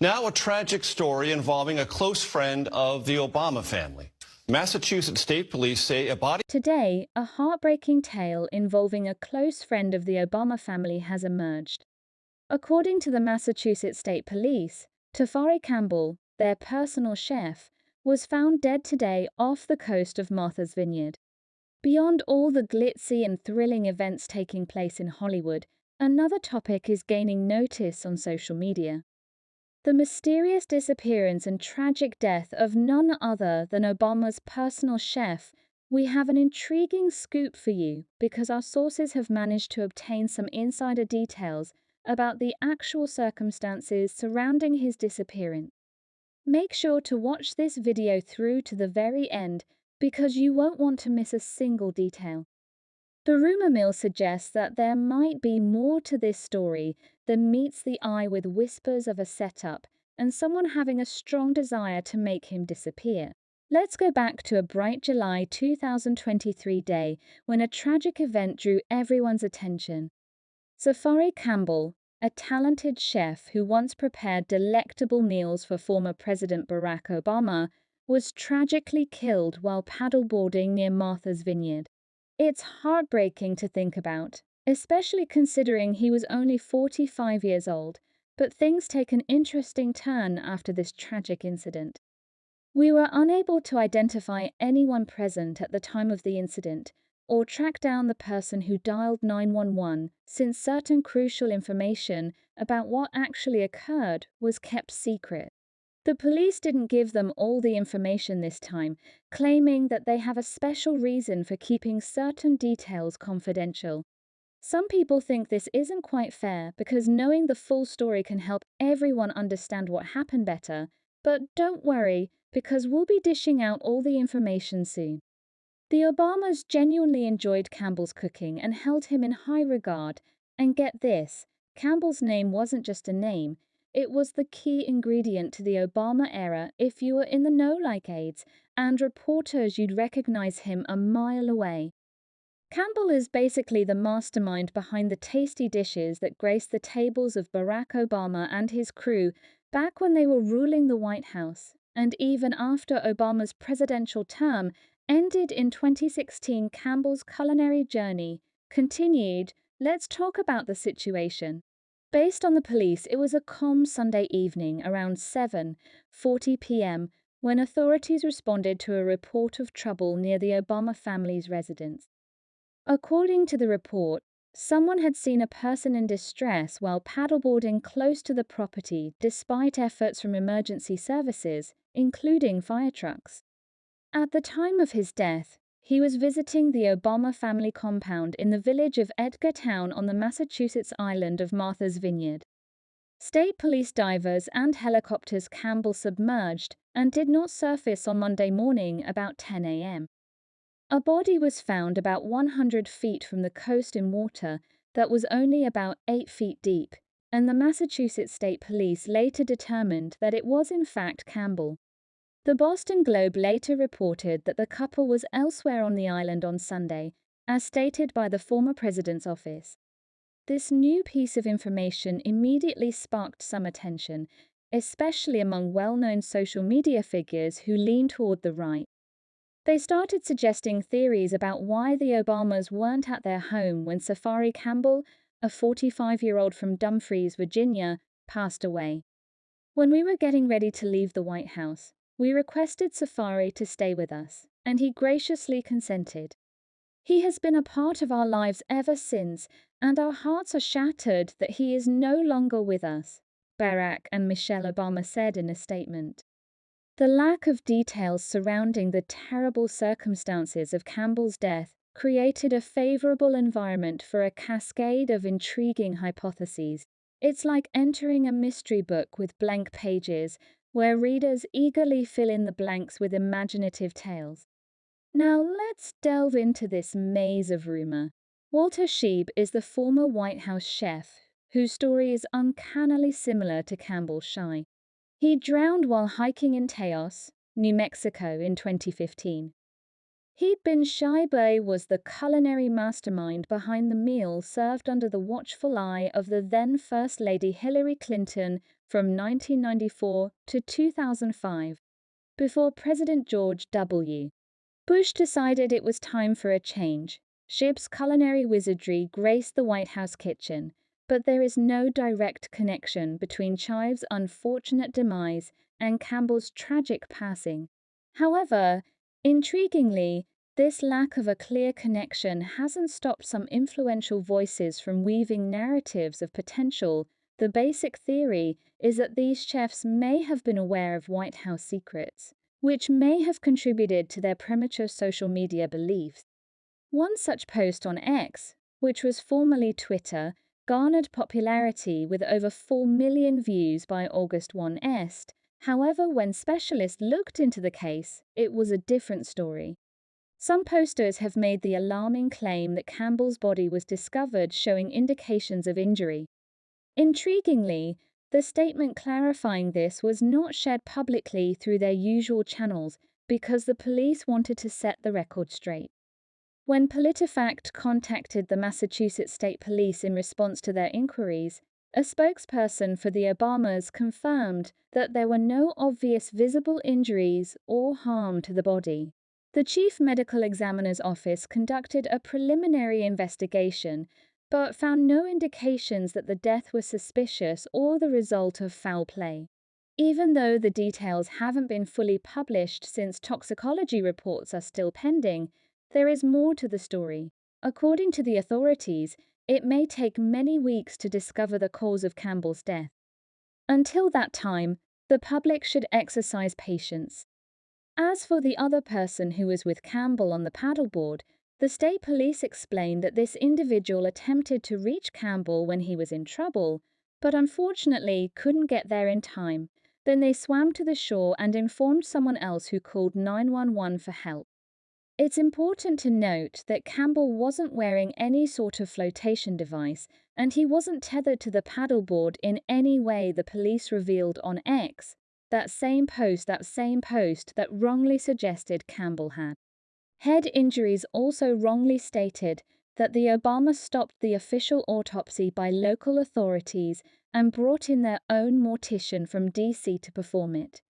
Now a tragic story involving a close friend of the Obama family. Massachusetts State Police say a body... Today, a heartbreaking tale involving a close friend of the Obama family has emerged. According to the Massachusetts State Police, Tafari Campbell, their personal chef, was found dead today off the coast of Martha's Vineyard. Beyond all the glitzy and thrilling events taking place in Hollywood, another topic is gaining notice on social media. The mysterious disappearance and tragic death of none other than Obama's personal chef. We have an intriguing scoop for you because our sources have managed to obtain some insider details about the actual circumstances surrounding his disappearance. Make sure to watch this video through to the very end because you won't want to miss a single detail. The rumor mill suggests that there might be more to this story than meets the eye, with whispers of a setup and someone having a strong desire to make him disappear. Let's go back to a bright July 2023 day when a tragic event drew everyone's attention. Tafari Campbell, a talented chef who once prepared delectable meals for former President Barack Obama, was tragically killed while paddleboarding near Martha's Vineyard. It's heartbreaking to think about, especially considering he was only 45 years old, but things take an interesting turn after this tragic incident. We were unable to identify anyone present at the time of the incident or track down the person who dialed 911, since certain crucial information about what actually occurred was kept secret. The police didn't give them all the information this time, claiming that they have a special reason for keeping certain details confidential. Some people think this isn't quite fair because knowing the full story can help everyone understand what happened better, but don't worry because we'll be dishing out all the information soon. The Obamas genuinely enjoyed Campbell's cooking and held him in high regard, and get this, Campbell's name wasn't just a name. It was the key ingredient to the Obama era. If you were in the know like aides and reporters, you'd recognize him a mile away. Campbell is basically the mastermind behind the tasty dishes that graced the tables of Barack Obama and his crew back when they were ruling the White House, and even after Obama's presidential term ended in 2016, Campbell's culinary journey continued. Let's talk about the situation. Based on the police, it was a calm Sunday evening around 7:40 p.m. when authorities responded to a report of trouble near the Obama family's residence. According to the report, someone had seen a person in distress while paddleboarding close to the property despite efforts from emergency services, including fire trucks. At the time of his death, he was visiting the Obama family compound in the village of Edgartown on the Massachusetts island of Martha's Vineyard. State police divers and helicopters Campbell submerged and did not surface on Monday morning about 10 a.m. A body was found about 100 feet from the coast in water that was only about 8 feet deep, and the Massachusetts State Police later determined that it was in fact Campbell. The Boston Globe later reported that the couple was elsewhere on the island on Sunday, as stated by the former president's office. This new piece of information immediately sparked some attention, especially among well-known social media figures who lean toward the right. They started suggesting theories about why the Obamas weren't at their home when Tafari Campbell, a 45-year-old from Dumfries, Virginia, passed away. When we were getting ready to leave the White House, we requested Tafari to stay with us, and he graciously consented. He has been a part of our lives ever since, and our hearts are shattered that he is no longer with us, Barack and Michelle Obama said in a statement. The lack of details surrounding the terrible circumstances of Campbell's death created a favorable environment for a cascade of intriguing hypotheses. It's like entering a mystery book with blank pages, where readers eagerly fill in the blanks with imaginative tales. Now let's delve into this maze of rumor. Walter Scheib is the former White House chef, whose story is uncannily similar to Campbell's shy. He drowned while hiking in Taos, New Mexico in 2015. Scheib was the culinary mastermind behind the meal served under the watchful eye of the then First Lady Hillary Clinton from 1994 to 2005, before President George W. Bush decided it was time for a change. Shipp's culinary wizardry graced the White House kitchen, but there is no direct connection between Chive's unfortunate demise and Campbell's tragic passing. However, intriguingly, this lack of a clear connection hasn't stopped some influential voices from weaving narratives of potential. The basic theory is that these chefs may have been aware of White House secrets, which may have contributed to their premature social media beliefs. One such post on X, which was formerly Twitter, garnered popularity with over 4 million views by August 1st. However, when specialists looked into the case, it was a different story. Some posters have made the alarming claim that Campbell's body was discovered showing indications of injury. Intriguingly, the statement clarifying this was not shared publicly through their usual channels because the police wanted to set the record straight. When PolitiFact contacted the Massachusetts State Police in response to their inquiries, a spokesperson for the Obamas confirmed that there were no obvious visible injuries or harm to the body. The Chief Medical Examiner's Office conducted a preliminary investigation but found no indications that the death was suspicious or the result of foul play. Even though the details haven't been fully published since toxicology reports are still pending, there is more to the story. According to the authorities, it may take many weeks to discover the cause of Campbell's death. Until that time, the public should exercise patience. As for the other person who was with Campbell on the paddleboard, the state police explained that this individual attempted to reach Campbell when he was in trouble, but unfortunately couldn't get there in time. Then they swam to the shore and informed someone else who called 911 for help. It's important to note that Campbell wasn't wearing any sort of flotation device, and he wasn't tethered to the paddleboard in any way, the police revealed on X, that same post that wrongly suggested Campbell had. Head injuries also wrongly stated that the Obamas stopped the official autopsy by local authorities and brought in their own mortician from DC to perform it.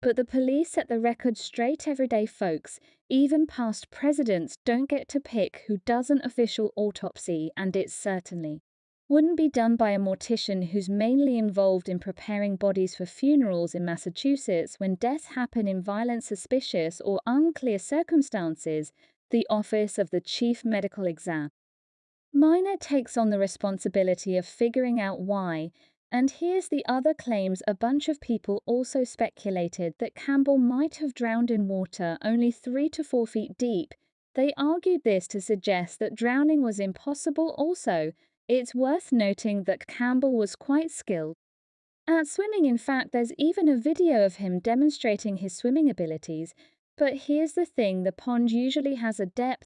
But the police set the record straight. Everyday folks, even past presidents, don't get to pick who does an official autopsy, and it certainly wouldn't be done by a mortician who's mainly involved in preparing bodies for funerals in Massachusetts when deaths happen in violent, suspicious, or unclear circumstances. The Office of the Chief Medical Examiner takes on the responsibility of figuring out why. And here's the other claims. A bunch of people also speculated that Campbell might have drowned in water only 3 to 4 feet deep. They argued this to suggest that drowning was impossible. Also, it's worth noting that Campbell was quite skilled at swimming. In fact, there's even a video of him demonstrating his swimming abilities. But here's the thing, the pond usually has a depth